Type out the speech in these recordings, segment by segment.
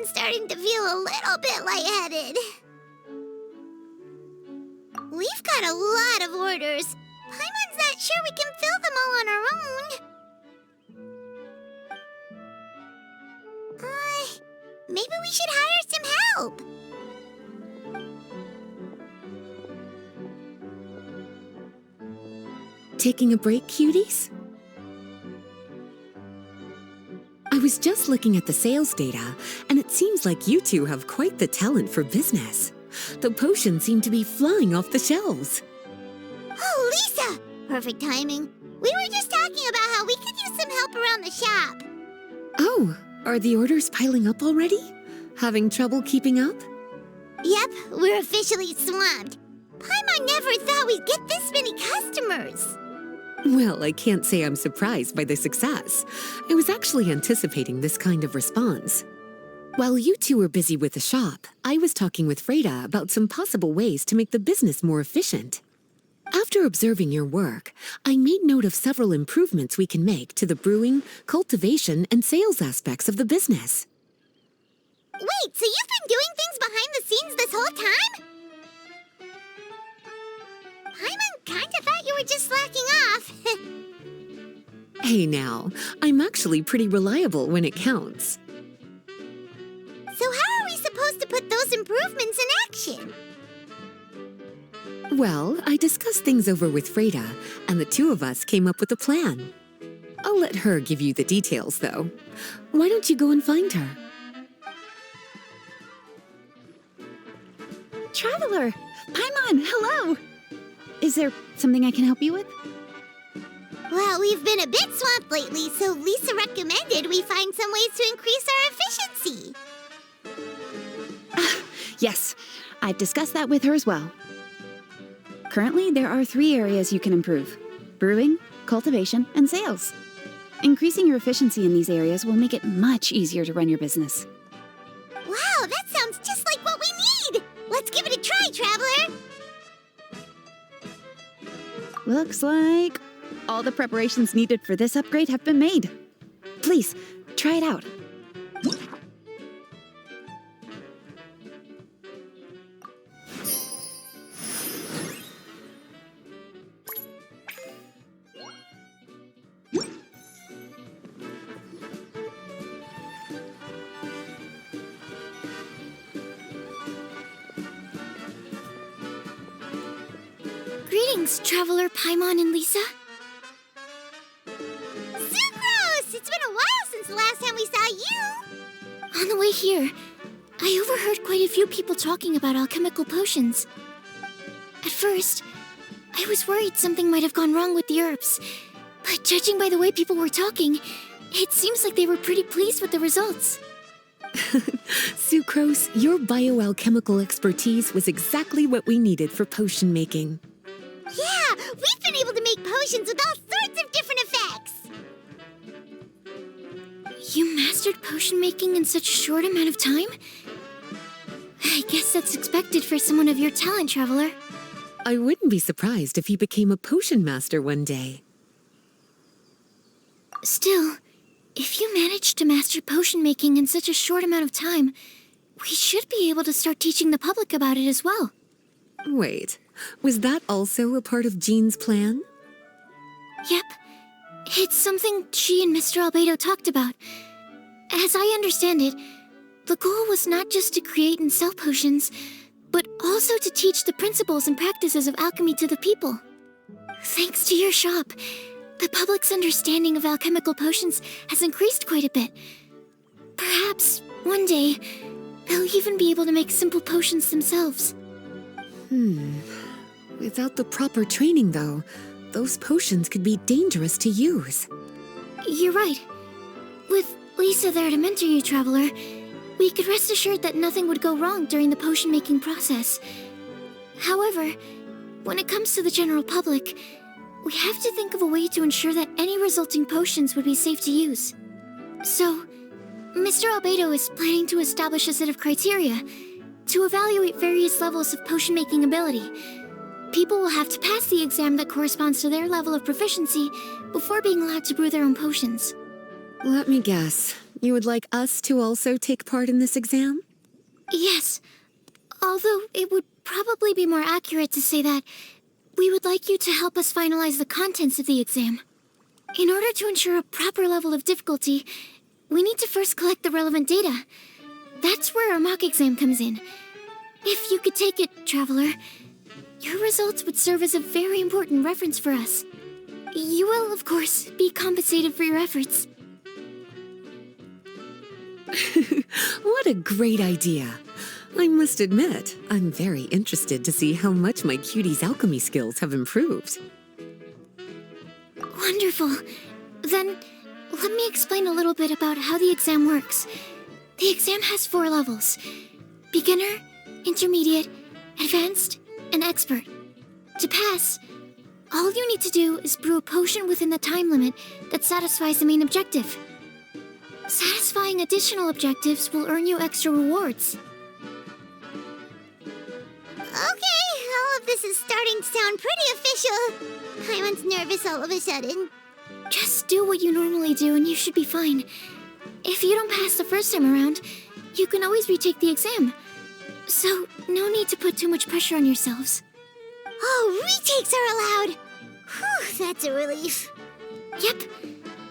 starting to feel a little bit lightheaded. We've got a lot of orders. Paimon's not sure we can fill them all on our own. Maybe we should hire some help. Taking a break, cuties? I was just looking at the sales data, and it seems like you two have quite the talent for business. The potions seem to be flying off the shelves. Oh, Lisa! Perfect timing. We were just talking about how we could use some help around the shop. Oh, are the orders piling up already? Having trouble keeping up? Yep, we're officially swamped. Paimon never thought we'd get this many customers. Well, I can't say I'm surprised by the success. I was actually anticipating this kind of response. While you two were busy with the shop, I was talking with Freda about some possible ways to make the business more efficient. After observing your work, I made note of several improvements we can make to the brewing, cultivation, and sales aspects of the business. Wait, so you've been doing things behind the scenes this whole time? Paimon kinda thought you were just slacking off. Hey now, I'm actually pretty reliable when it counts. So how are we supposed to put those improvements in action? Well, I discussed things over with Freda, and the two of us came up with a plan. I'll let her give you the details, though. Why don't you go and find her? Traveler! Paimon, hello! Is there something I can help you with? Well, we've been a bit swamped lately, so Lisa recommended we find some ways to increase our efficiency. Yes, I've discussed that with her as well. Currently, there are 3 areas you can improve: brewing, cultivation, and sales. Increasing your efficiency in these areas will make it much easier to run your business. Wow, that sounds just like what we need! Let's give it a try, Traveler! Looks like all the preparations needed for this upgrade have been made. Please, try it out. Greetings, Traveler, Paimon, and Lisa. Sucrose! It's been a while since the last time we saw you! On the way here, I overheard quite a few people talking about alchemical potions. At first, I was worried something might have gone wrong with the herbs, but judging by the way people were talking, it seems like they were pretty pleased with the results. Sucrose, your bioalchemical expertise was exactly what we needed for potion making. Yeah, we've been able to make potions with all sorts of different effects! You mastered potion making in such a short amount of time? I guess that's expected for someone of your talent, Traveler. I wouldn't be surprised if you became a potion master one day. Still, if you managed to master potion making in such a short amount of time, we should be able to start teaching the public about it as well. Wait, was that also a part of Jean's plan? Yep. It's something she and Mr. Albedo talked about. As I understand it, the goal was not just to create and sell potions, but also to teach the principles and practices of alchemy to the people. Thanks to your shop, the public's understanding of alchemical potions has increased quite a bit. Perhaps, one day, they'll even be able to make simple potions themselves. Without the proper training, though, those potions could be dangerous to use. You're right. With Lisa there to mentor you, Traveler, we could rest assured that nothing would go wrong during the potion-making process. However, when it comes to the general public, we have to think of a way to ensure that any resulting potions would be safe to use. So, Mr. Albedo is planning to establish a set of criteria to evaluate various levels of potion-making ability. People will have to pass the exam that corresponds to their level of proficiency before being allowed to brew their own potions. Let me guess. You would like us to also take part in this exam? Yes, although it would probably be more accurate to say that we would like you to help us finalize the contents of the exam. In order to ensure a proper level of difficulty, we need to first collect the relevant data. That's where our mock exam comes in. If you could take it, Traveler, your results would serve as a very important reference for us. You will, of course, be compensated for your efforts. What a great idea. I must admit, I'm very interested to see how much my cutie's alchemy skills have improved. Wonderful. Then, let me explain a little bit about how the exam works. The exam has 4 levels: beginner, intermediate, advanced, and expert. To pass, all you need to do is brew a potion within the time limit that satisfies the main objective. Satisfying additional objectives will earn you extra rewards. Okay, all of this is starting to sound pretty official. Paimon's nervous all of a sudden. Just do what you normally do and you should be fine. If you don't pass the first time around, you can always retake the exam. So, no need to put too much pressure on yourselves. Oh, retakes are allowed! Whew, that's a relief. Yep.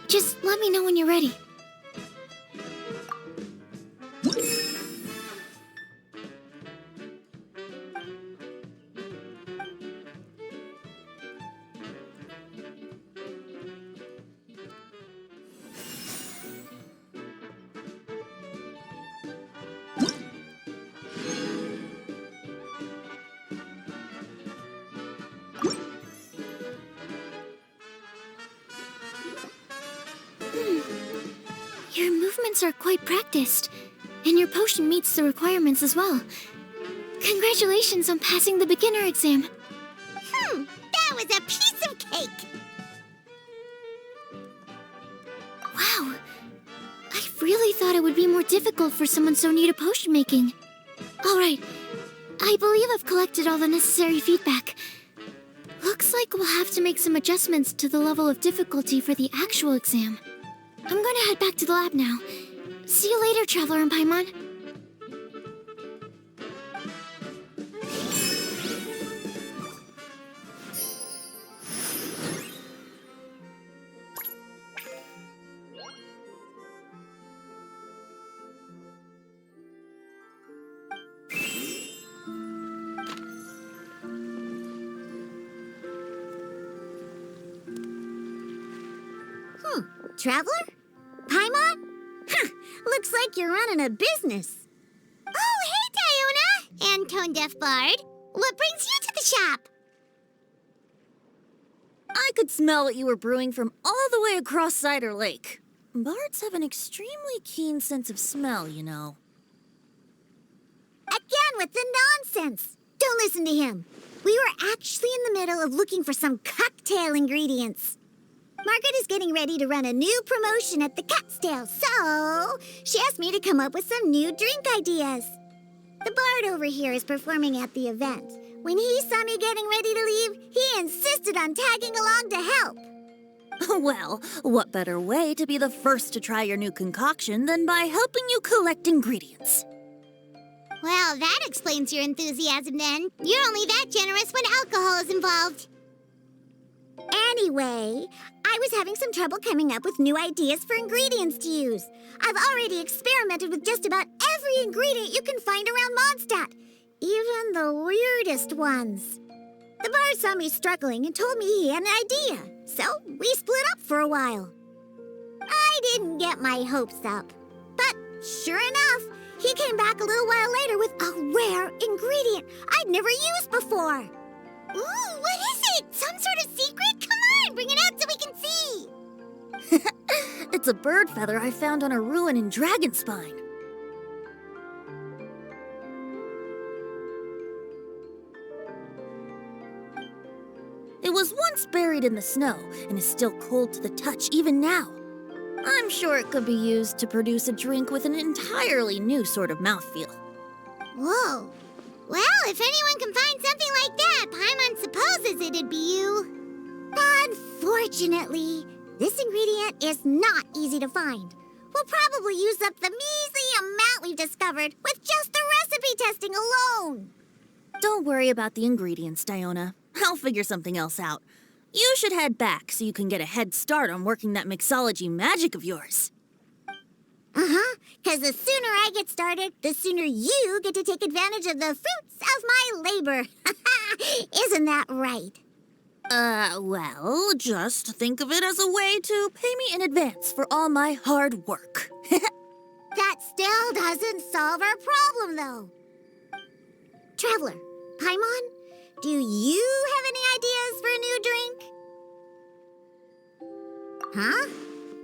Just let me know when you're ready. Your movements are quite practiced, and your potion meets the requirements as well. Congratulations on passing the beginner exam. That was a piece of cake! Wow. I really thought it would be more difficult for someone so new to potion making. Alright, I believe I've collected all the necessary feedback. Looks like we'll have to make some adjustments to the level of difficulty for the actual exam. I'm going to head back to the lab now. See you later, Traveler and Paimon. Traveler? Paimon? Huh, looks like you're running a business. Oh, hey, Diona! And Tone Deaf Bard. What brings you to the shop? I could smell what you were brewing from all the way across Cider Lake. Bards have an extremely keen sense of smell, you know. Again with the nonsense. Don't listen to him. We were actually in the middle of looking for some cocktail ingredients. Margaret is getting ready to run a new promotion at the Cat's Tail, so she asked me to come up with some new drink ideas. The bard over here is performing at the event. When he saw me getting ready to leave, he insisted on tagging along to help. Well, what better way to be the first to try your new concoction than by helping you collect ingredients? Well, that explains your enthusiasm then. You're only that generous when alcohol is involved. Anyway, I was having some trouble coming up with new ideas for ingredients to use. I've already experimented with just about every ingredient you can find around Mondstadt, even the weirdest ones. The bar saw me struggling and told me he had an idea, so we split up for a while. I didn't get my hopes up, but sure enough, he came back a little while later with a rare ingredient I'd never used before. Ooh, what is it? Some sort of secret? Come on, bring it out so we can see. It's a bird feather I found on a ruin in Dragonspine. It was once buried in the snow and is still cold to the touch even now. I'm sure it could be used to produce a drink with an entirely new sort of mouthfeel. Whoa. Well, if anyone can find something like that, Paimon supposes it'd be you. Unfortunately, this ingredient is not easy to find. We'll probably use up the measly amount we've discovered with just the recipe testing alone. Don't worry about the ingredients, Diona. I'll figure something else out. You should head back so you can get a head start on working that mixology magic of yours. Uh-huh, because the sooner I get started, the sooner you get to take advantage of the fruits of my labor. Isn't that right? Well, just think of it as a way to pay me in advance for all my hard work. That still doesn't solve our problem, though. Traveler, Paimon, do you have any ideas for a new drink? Huh?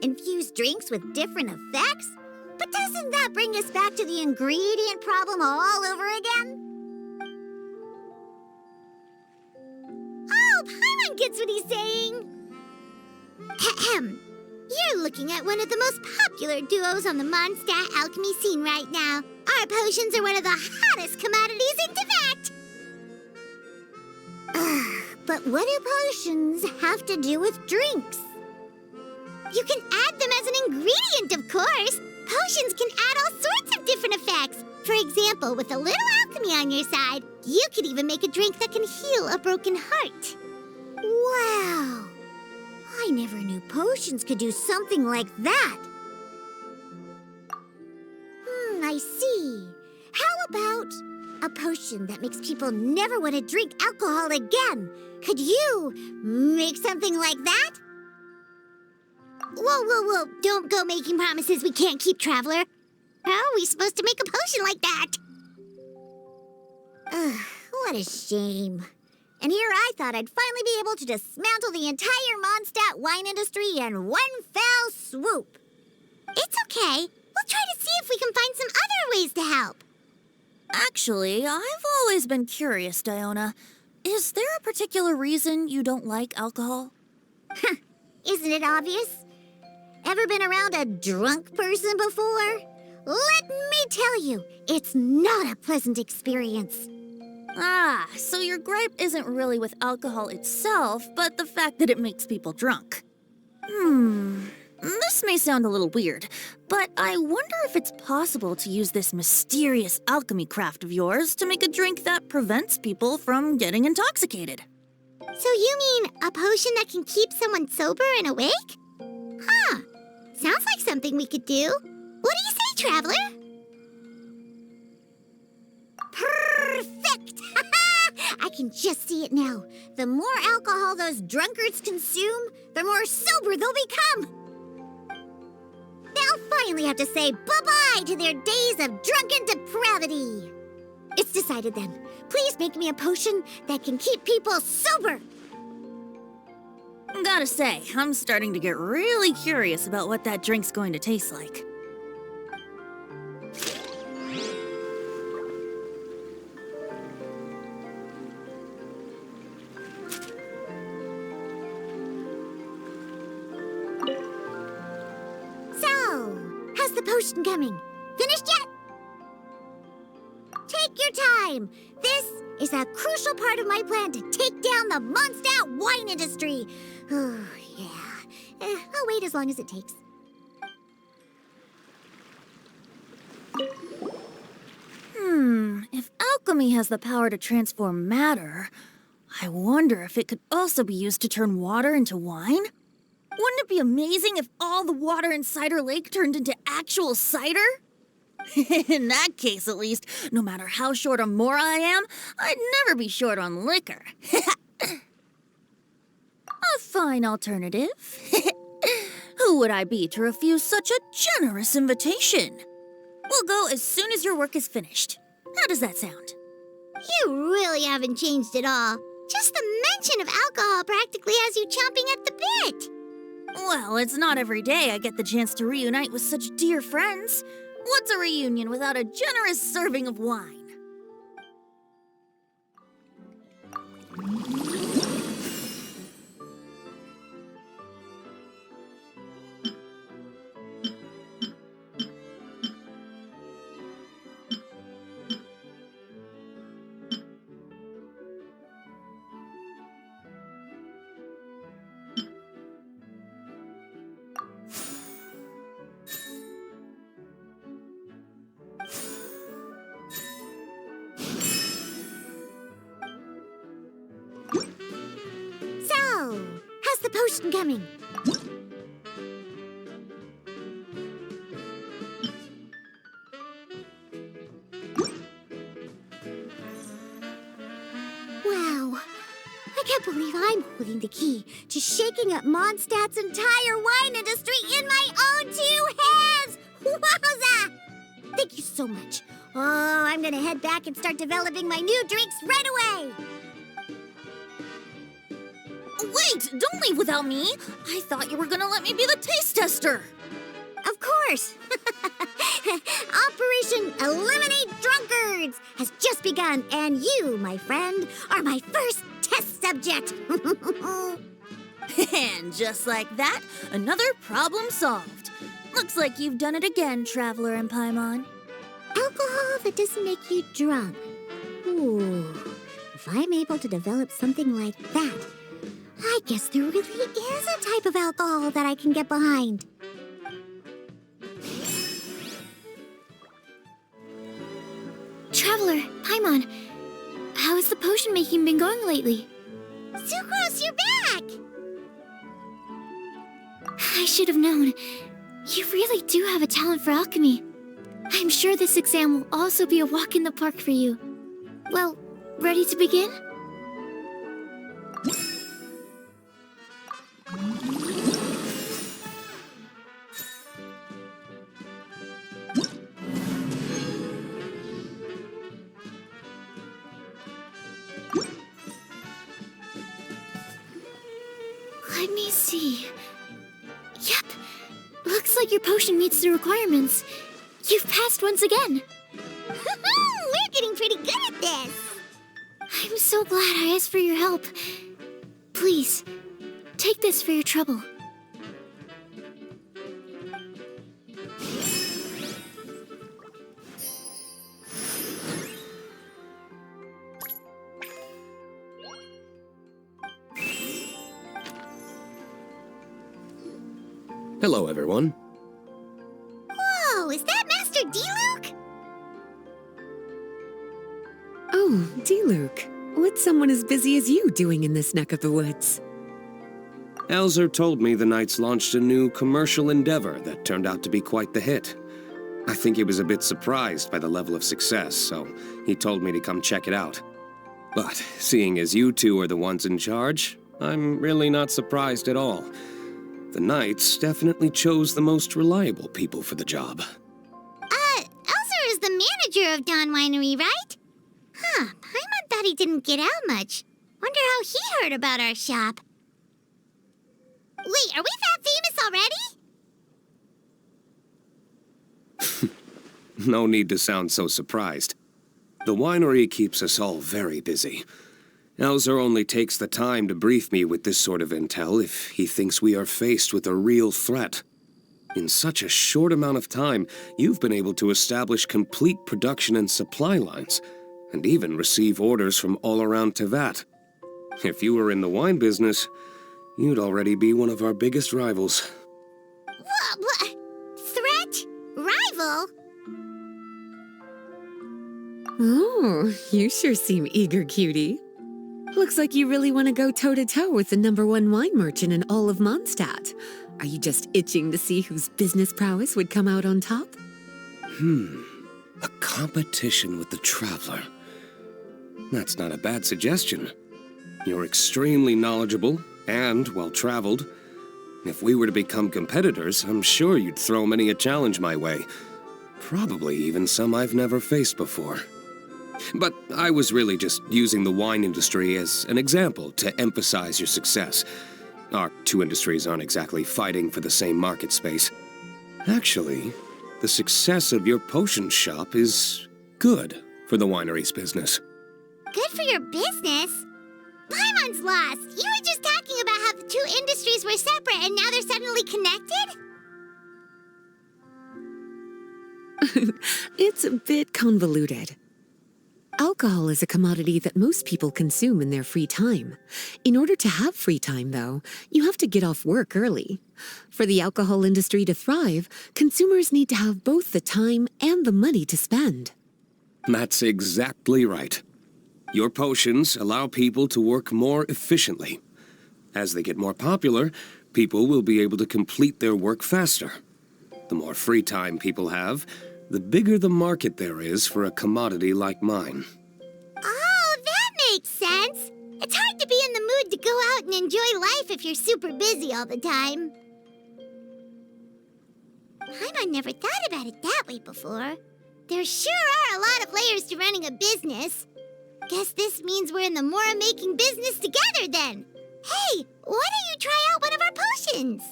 Infused drinks with different effects? But doesn't that bring us back to the ingredient problem all over again? Oh, Paimon gets what he's saying. Ahem. You're looking at one of the most popular duos on the Mondstadt alchemy scene right now. Our potions are one of the hottest commodities in Tibet. But what do potions have to do with drinks? You can add them as an ingredient, of course. Potions can add all sorts of different effects. For example, with a little alchemy on your side, you could even make a drink that can heal a broken heart. Wow! I never knew potions could do something like that. I see. How about a potion that makes people never want to drink alcohol again? Could you make something like that? Whoa. Don't go making promises we can't keep, Traveler. How are we supposed to make a potion like that? Ugh, what a shame. And here I thought I'd finally be able to dismantle the entire Mondstadt wine industry in one fell swoop. It's okay. We'll try to see if we can find some other ways to help. Actually, I've always been curious, Diona. Is there a particular reason you don't like alcohol? Isn't it obvious? Ever been around a drunk person before? Let me tell you, it's not a pleasant experience. Ah, so your gripe isn't really with alcohol itself, but the fact that it makes people drunk. This may sound a little weird, but I wonder if it's possible to use this mysterious alchemy craft of yours to make a drink that prevents people from getting intoxicated. So you mean a potion that can keep someone sober and awake? Huh. Sounds like something we could do. What do you say, Traveler? Perfect! I can just see it now. The more alcohol those drunkards consume, the more sober they'll become. They'll finally have to say bye-bye to their days of drunken depravity. It's decided then. Please make me a potion that can keep people sober. Gotta say, I'm starting to get really curious about what that drink's going to taste like. So, how's the potion coming? Finished yet? Take your time. This is a crucial part of my plan to take down the Mondstadt wine industry. Oh, yeah. I'll wait as long as it takes. If alchemy has the power to transform matter, I wonder if it could also be used to turn water into wine? Wouldn't it be amazing if all the water in Cider Lake turned into actual cider? In that case, at least, no matter how short on more I am, I'd never be short on liquor. A fine alternative. Who would I be to refuse such a generous invitation? We'll go as soon as your work is finished. How does that sound? You really haven't changed at all. Just the mention of alcohol practically has you chomping at the bit. Well, it's not every day I get the chance to reunite with such dear friends. What's a reunion without a generous serving of wine? the potion coming? Wow. I can't believe I'm holding the key to shaking up Mondstadt's entire wine industry in my own two hands! Wowza! Thank you so much. Oh, I'm gonna head back and start developing my new drinks right away! Wait, don't leave without me. I thought you were gonna let me be the taste tester. Of course! Operation Eliminate Drunkards has just begun, and you, my friend, are my first test subject! And just like that, another problem solved. Looks like you've done it again, Traveler and Paimon. Alcohol that doesn't make you drunk. Ooh, if I'm able to develop something like that, I guess there really is a type of alcohol that I can get behind. Traveler, Paimon, how has the potion making been going lately? Sucrose, you're back! I should have known. You really do have a talent for alchemy. I'm sure this exam will also be a walk in the park for you. Well, ready to begin? Let me see. Yep. Looks like your potion meets the requirements. You've passed once again. We're getting pretty good at this! I'm so glad I asked for your help. Please, take this for your trouble. Hello, everyone. Whoa, is that Master D-Luke? Oh, D-Luke, what's someone as busy as you doing in this neck of the woods? Elzer told me the Knights launched a new commercial endeavor that turned out to be quite the hit. I think he was a bit surprised by the level of success, so he told me to come check it out. But seeing as you two are the ones in charge, I'm really not surprised at all. The Knights definitely chose the most reliable people for the job. Elzer is the manager of Dawn Winery, right? Huh, Paimon thought he didn't get out much. Wonder how he heard about our shop. Wait, are we that famous already? No need to sound so surprised. The winery keeps us all very busy. Elzer only takes the time to brief me with this sort of intel if he thinks we are faced with a real threat. In such a short amount of time, you've been able to establish complete production and supply lines, and even receive orders from all around Tevat. If you were in the wine business, you'd already be one of our biggest rivals. What? Threat? Rival? Oh, you sure seem eager, cutie. Looks like you really want to go toe-to-toe with the #1 wine merchant in all of Mondstadt. Are you just itching to see whose business prowess would come out on top? A competition with the Traveler. That's not a bad suggestion. You're extremely knowledgeable and well-traveled. If we were to become competitors, I'm sure you'd throw many a challenge my way. Probably even some I've never faced before. But I was really just using the wine industry as an example to emphasize your success. Our two industries aren't exactly fighting for the same market space. Actually, the success of your potion shop is good for the winery's business. Good for your business? Paimon's lost! You were just talking about how the two industries were separate and now they're suddenly connected? It's a bit convoluted. Alcohol is a commodity that most people consume in their free time. In order to have free time, though, you have to get off work early. For the alcohol industry to thrive, consumers need to have both the time and the money to spend. That's exactly right. Your potions allow people to work more efficiently. As they get more popular, people will be able to complete their work faster. The more free time people have, the bigger the market there is for a commodity like mine. Oh, that makes sense. It's hard to be in the mood to go out and enjoy life if you're super busy all the time. Paimon never thought about it that way before. There sure are a lot of layers to running a business. Guess this means we're in the Mora-making business together then. Hey, why don't you try out one of our potions?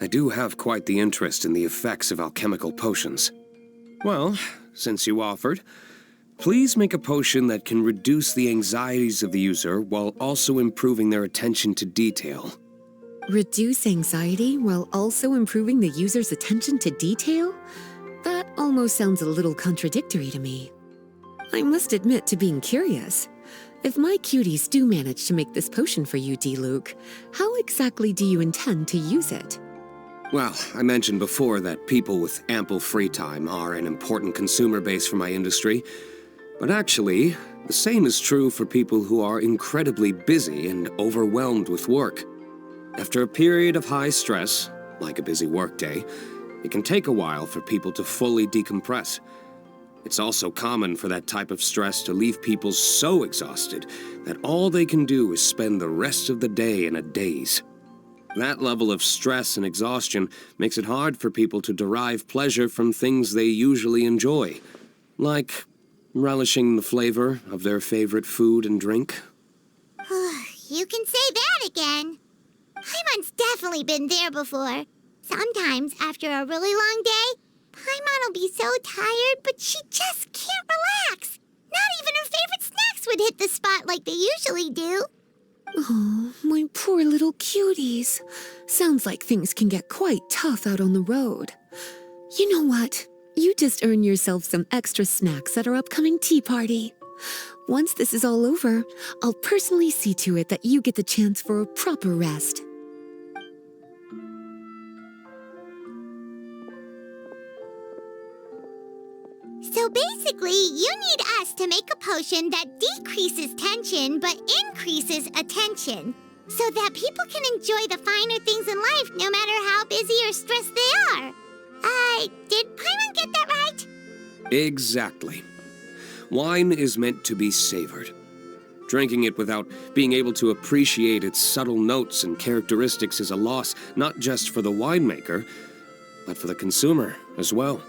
I do have quite the interest in the effects of alchemical potions. Well, since you offered, please make a potion that can reduce the anxieties of the user while also improving their attention to detail. Reduce anxiety while also improving the user's attention to detail? That almost sounds a little contradictory to me. I must admit to being curious. If my cuties do manage to make this potion for you, D-Luke, how exactly do you intend to use it? Well, I mentioned before that people with ample free time are an important consumer base for my industry. But actually, the same is true for people who are incredibly busy and overwhelmed with work. After a period of high stress, like a busy workday, it can take a while for people to fully decompress. It's also common for that type of stress to leave people so exhausted that all they can do is spend the rest of the day in a daze. That level of stress and exhaustion makes it hard for people to derive pleasure from things they usually enjoy, like relishing the flavor of their favorite food and drink. You can say that again. Paimon's definitely been there before. Sometimes, after a really long day, Paimon will be so tired, but she just can't relax. Not even her favorite snacks would hit the spot like they usually do. Oh, my poor little cuties. Sounds like things can get quite tough out on the road. You know what? You just earn yourself some extra snacks at our upcoming tea party. Once this is all over, I'll personally see to it that you get the chance for a proper rest. So basically, you need us to make a potion that decreases tension but increases attention, so that people can enjoy the finer things in life no matter how busy or stressed they are. Did Paimon get that right? Exactly. Wine is meant to be savored. Drinking it without being able to appreciate its subtle notes and characteristics is a loss not just for the winemaker, but for the consumer as well.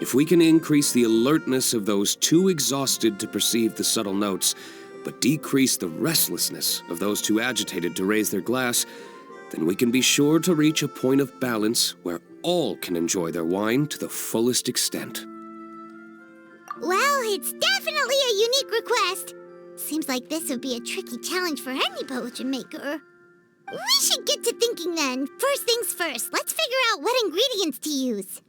If we can increase the alertness of those too exhausted to perceive the subtle notes, but decrease the restlessness of those too agitated to raise their glass, then we can be sure to reach a point of balance where all can enjoy their wine to the fullest extent. Well, it's definitely a unique request. Seems like this would be a tricky challenge for any potion maker. We should get to thinking then. First things first, let's figure out what ingredients to use.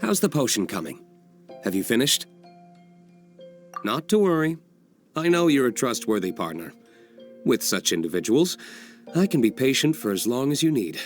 How's the potion coming? Have you finished? Not to worry. I know you're a trustworthy partner. With such individuals, I can be patient for as long as you need.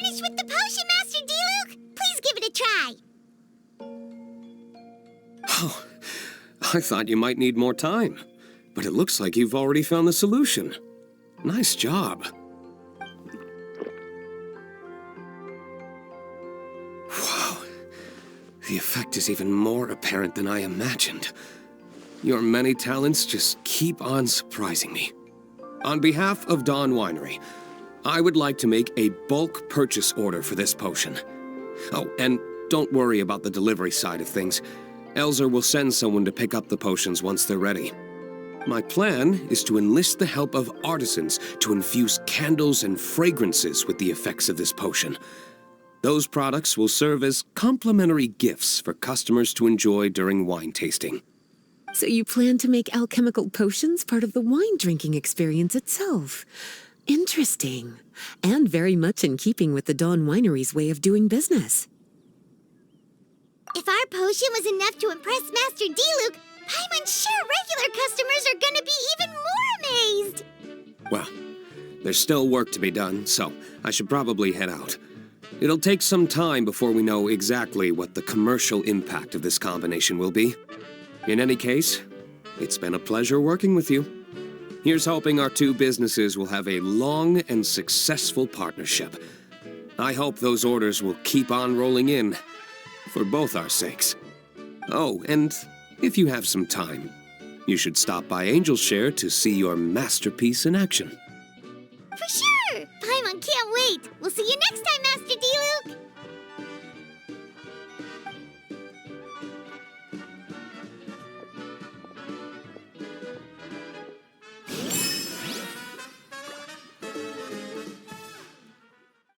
Finished with the potion, Master D-Luke? Please give it a try. Oh, I thought you might need more time, but it looks like you've already found the solution. Nice job. Wow, the effect is even more apparent than I imagined. Your many talents just keep on surprising me. On behalf of Dawn Winery, I would like to make a bulk purchase order for this potion. Oh, and don't worry about the delivery side of things. Elzer will send someone to pick up the potions once they're ready. My plan is to enlist the help of artisans to infuse candles and fragrances with the effects of this potion. Those products will serve as complimentary gifts for customers to enjoy during wine tasting. So you plan to make alchemical potions part of the wine drinking experience itself. Interesting. And very much in keeping with the Dawn Winery's way of doing business. If our potion was enough to impress Master Diluc, Paimon's sure regular customers are gonna be even more amazed! Well, there's still work to be done, so I should probably head out. It'll take some time before we know exactly what the commercial impact of this combination will be. In any case, it's been a pleasure working with you. Here's hoping our two businesses will have a long and successful partnership. I hope those orders will keep on rolling in, for both our sakes. Oh, and if you have some time, you should stop by Angel's Share to see your masterpiece in action. For sure! Paimon can't wait! We'll see you next time, Master Diluc!